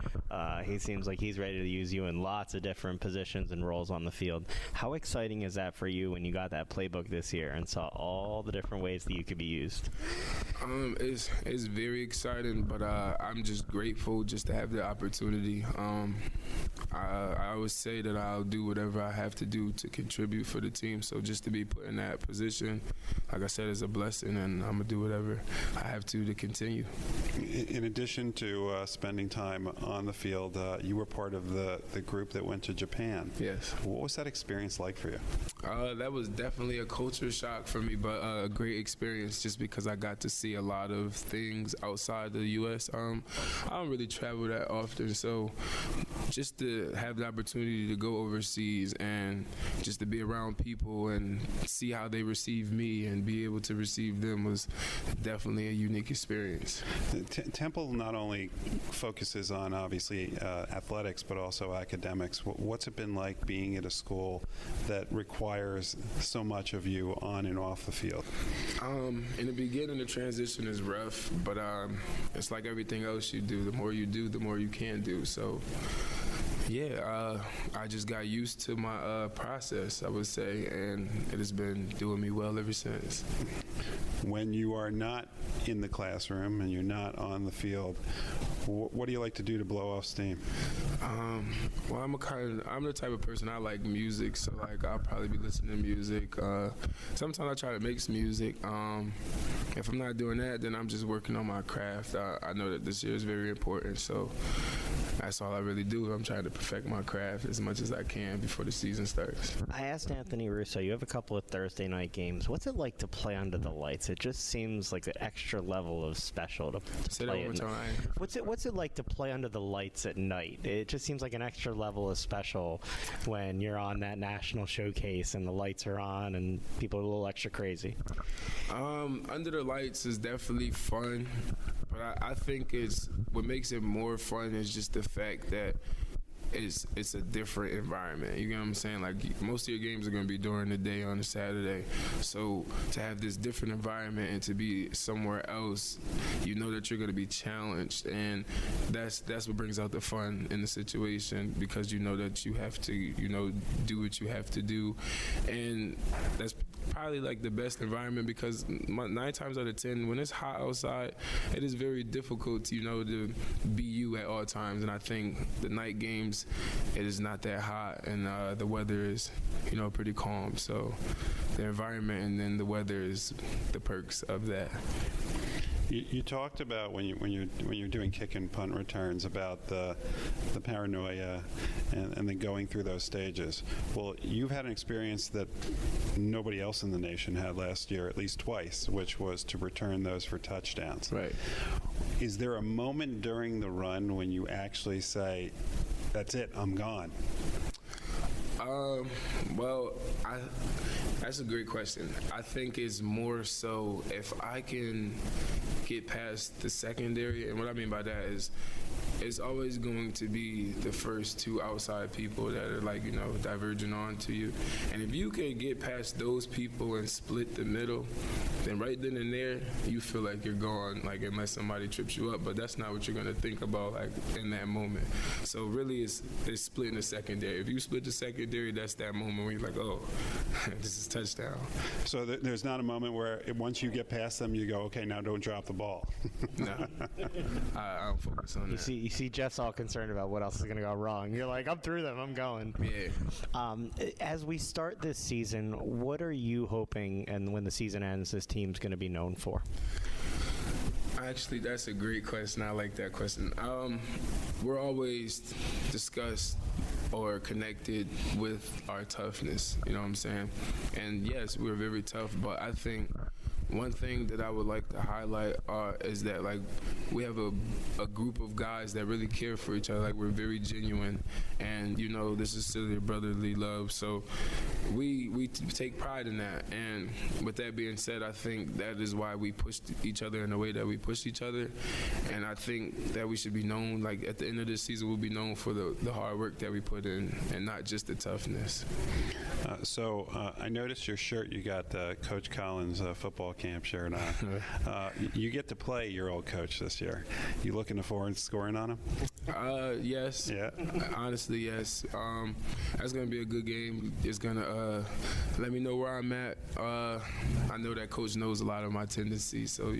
He seems like he's ready to use you in lots of different positions and roles on the field. How exciting is that for you when you got that playbook this year and saw all the different ways that you could be used? It's very exciting, but I'm just grateful just to have the opportunity. I always say that that I'll do whatever I have to do to contribute for the team. So just to be put in that position, like I said, is a blessing, and I'm going to do whatever I have to continue. In addition to spending time on the field, you were part of the group that went to Japan. Yes. What was that experience like for you? That was definitely a culture shock for me, but a great experience just because I got to see a lot of things outside the U.S. I don't really travel that often, so just to have the opportunity to go overseas and just to be around people and see how they receive me and be able to receive them was definitely a unique experience. Temple not only focuses on, obviously, athletics, but also academics. What's it been like being at a school that requires so much of you on and off the field? In the beginning, the transition is rough, but it's like everything else you do. The more you do, the more you can do. So, yeah, I just got used to my process, I would say, and it has been doing me well ever since. When you are not in the classroom and you're not on the field, what do you like to do to blow off steam? Well, I'm the type of person, I like music, so like I'll probably be listening to music. Sometimes I try to make some music. If I'm not doing that, then I'm just working on my craft. I know that this year is very important, so that's all I really do. I'm trying to perfect my craft as much as I can before the season starts. I asked Anthony Russo, you have a couple of Thursday night games. What's it like to play under the lights? It just seems like an extra level of special to Say play that one more time. What's it like to play under the lights at night? It just seems like an extra level of special when you're on that national showcase and the lights are on and people are a little extra crazy. Under the lights is definitely fun, but I think what makes it more fun is just the fact that it's a different environment. You get what I'm saying? Like, most of your games are going to be during the day on a Saturday. So to have this different environment and to be somewhere else, you know that you're going to be challenged. And that's what brings out the fun in the situation, because you know that you have to, do what you have to do. And that's probably like the best environment, because 9 times out of 10, when it's hot outside, it is very difficult, to be you at all times. And I think the night games, it is not that hot, and the weather is, pretty calm. So the environment and then the weather is the perks of that. You talked about when you're doing kick and punt returns about the paranoia and then going through those stages. Well, you've had an experience that nobody else in the nation had last year, at least twice, which was to return those for touchdowns. Right. Is there a moment during the run when you actually say, "That's it, I'm gone"? Well, that's a great question. I think it's more so if I can get past the secondary, and what I mean by that is it's always going to be the first 2 outside people that are diverging onto you. And if you can get past those people and split the middle, then right then and there, you feel like you're gone, unless somebody trips you up. But that's not what you're going to think about, in that moment. So really, it's splitting the secondary. If you split the secondary, that's that moment where you're like, oh, this is touchdown. So there's not a moment where once you get past them, you go, okay, now don't drop the ball. No, I don't focus on that. You see Jeff's all concerned about what else is going to go wrong. You're like, I'm through them, I'm going. Yeah. As we start this season, what are you hoping, and when the season ends, this team's going to be known for? Actually, that's a great question. I like that question. We're always discussed or connected with our toughness, you know what I'm saying? And yes, we're very tough, but I think one thing that I would like to highlight is that we have a group of guys that really care for each other. We're very genuine, and this is still a brotherly love. So we take pride in that. And with that being said, I think that is why we push each other in the way that we push each other. And I think that we should be known, at the end of this season, we'll be known for the hard work that we put in, and not just the toughness. So I noticed your shirt. You got Coach Collins' football camp shirt on. You get to play your old coach this year. You looking forward to scoring on him? Yes. Yeah. Honestly, yes. That's going to be a good game. It's going to let me know where I'm at. I know that coach knows a lot of my tendencies, so,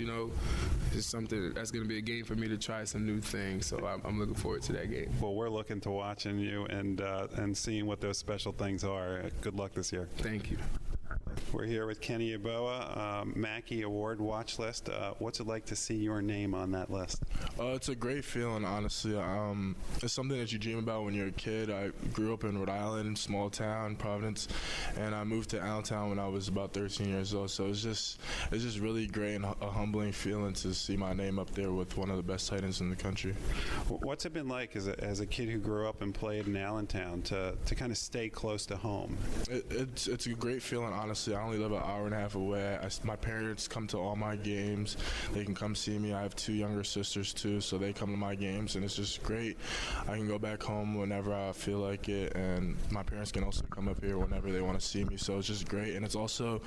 it's something that's going to be a game for me to try some new things. So I'm looking forward to that game. Well, we're looking to watching you and seeing what those special things are. Good luck this year. Thank you. We're here with Kenny Yeboah, Mackey Award watch list. What's it like to see your name on that list? It's a great feeling, honestly. It's something that you dream about when you're a kid. I grew up in Rhode Island, small town, Providence, and I moved to Allentown when I was about 13 years old. So it's just really great and a humbling feeling to see my name up there with one of the best tight ends in the country. What's it been like as a kid who grew up and played in Allentown to kind of stay close to home? It's a great feeling, honestly. I only live an hour and a half away. My parents come to all my games. They can come see me. I have 2 younger sisters too, so they come to my games, and it's just great. I can go back home whenever I feel like it, and my parents can also come up here whenever they want to see me, so it's just great. And it's also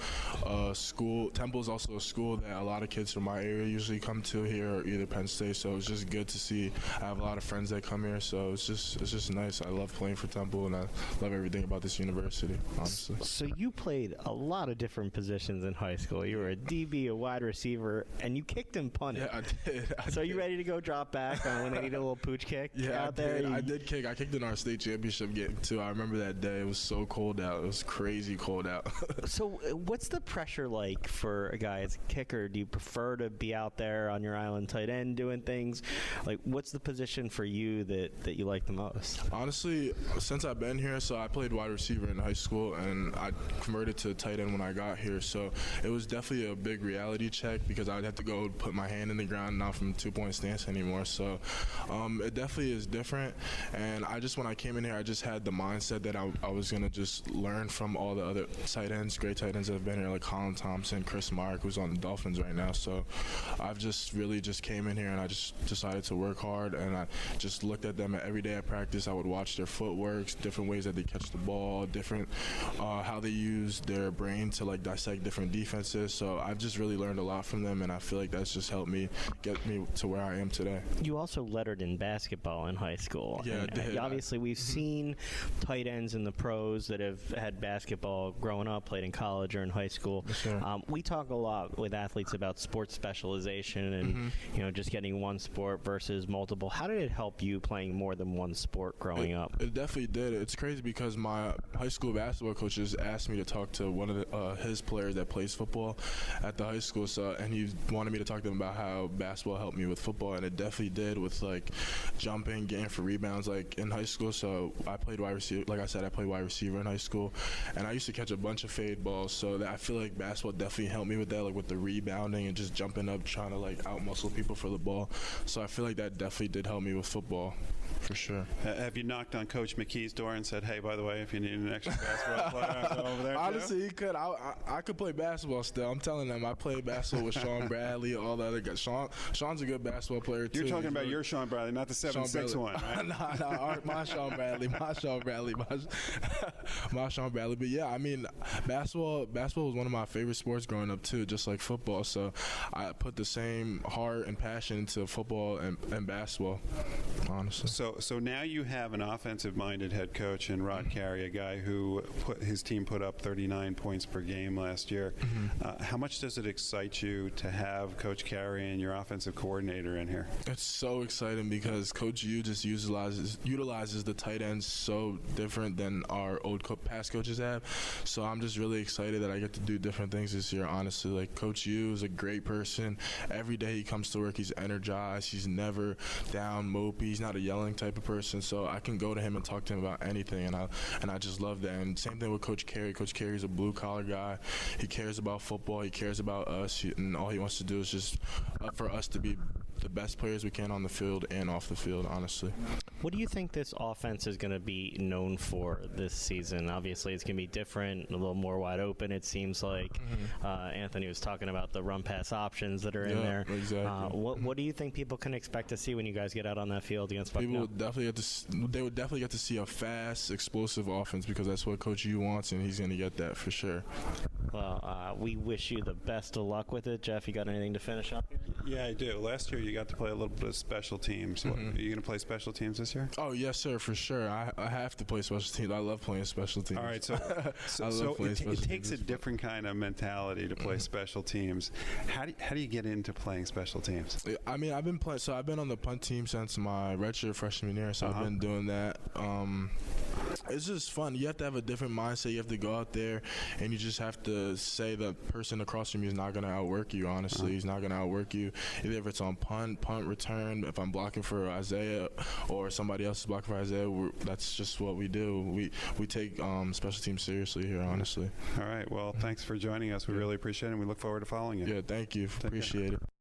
a school. Temple is also a school that a lot of kids from my area usually come to here, or either Penn State, so it's just good to see. I have a lot of friends that come here, so it's just nice. I love playing for Temple, and I love everything about this university, honestly. So you played a lot of different positions in high school. You were a DB, a wide receiver, and you kicked and punted. Yeah, I did. So are you ready to go drop back when they need a little pooch kick out there? I did kick. I kicked in our state championship game, too. I remember that day. It was so cold out. It was crazy cold out. So what's the pressure like for a guy as a kicker? Do you prefer to be out there on your island tight end doing things? Like, what's the position for you that you like the most? Honestly, since I've been here, so I played wide receiver in high school, and I converted to tight end when I got here. So it was definitely a big reality check because I would have to go put my hand in the ground, not from 2-point stance anymore. So it definitely is different. And when I came in here, I just had the mindset that I was going to just learn from all the other tight ends, great tight ends that have been here, like Colin Thompson, Chris Mark, who's on the Dolphins right now. So I've just really just came in here and I just decided to work hard, and I just looked at them every day at practice. I would watch their footworks, different ways that they catch the ball, different how they use their brain to like dissect different defenses. So I've just really learned a lot from them, and I feel like that's just helped me get me to where I am today. You also lettered in basketball in high school. Yeah, and I did. Obviously, we've seen tight ends in the pros that have had basketball growing up, played in college or in high school. Sure. We talk a lot with athletes about sports specialization and just getting one sport versus multiple. How did it help you playing more than one sport growing up? It definitely did. It's crazy because my high school basketball coaches asked me to talk to one of his players that plays football at the high school, and he wanted me to talk to him about how basketball helped me with football, and it definitely did with like jumping, getting for rebounds like in high school. So I played wide receiver. Like I said, I played wide receiver in high school, and I used to catch a bunch of fade balls. So I feel like basketball definitely helped me with that, like with the rebounding and just jumping up, trying to like outmuscle people for the ball. So I feel like that definitely did help me with football. For sure. Have you knocked on Coach McKee's door and said, hey, by the way, if you need an extra basketball player, I'll go over there? Honestly, he could. I could play basketball still. I'm telling them I played basketball with Sean Bradley, all the other guys. Sean's a good basketball player, too. You're talking about your Sean Bradley, not the 7'6" one, right? No, my Sean Bradley. My Sean Bradley. But, yeah, I mean, basketball was one of my favorite sports growing up, too, just like football. So I put the same heart and passion into football and basketball, honestly. So now you have an offensive-minded head coach in Rod Carey, a guy who his team put up 39 points per game last year. How much does it excite you to have Coach Carey and your offensive coordinator in here? It's so exciting because Coach U just utilizes the tight ends so different than our old past coaches have. So I'm just really excited that I get to do different things this year, honestly. Like, Coach U is a great person. Every day he comes to work, he's energized. He's never down, mopey. He's not a yelling type of person, so I can go to him and talk to him about anything, and I just love that. And same thing with Coach Carey. Coach Carey's a blue-collar guy. He cares about football. He cares about us, and all he wants to do is just for us to be the best players we can on the field and off the field, honestly. What do you think this offense is going to be known for this season? Obviously, it's going to be different, a little more wide open, it seems like. Anthony was talking about the run-pass options that are in there. Exactly. What do you think people can expect to see when you guys get out on that field against Bucknell? They would definitely get to see a fast, explosive offense because that's what Coach U wants, and he's going to get that for sure. Well, we wish you the best of luck with it. Jeff, you got anything to finish up here? Yeah, I do. Last year you got to play a little bit of special teams. Are you going to play special teams this year? Oh, yes, sir, for sure. I have to play special teams. I love playing special teams. All right, so it takes a different kind of mentality to play special teams. How do you get into playing special teams? I mean, I've been on the punt team since my redshirt freshman year, so I've been doing that. It's just fun. You have to have a different mindset. You have to go out there, and you just have to say the person across from you is not going to outwork you, honestly. He's not going to outwork you, either if it's on punt, return, if I'm blocking for Isaiah or somebody else is blocking for Isaiah. That's just what we do. We take special teams seriously here, honestly. All right. Well, thanks for joining us. We really appreciate it, and we look forward to following you. Yeah, thank you. Appreciate it.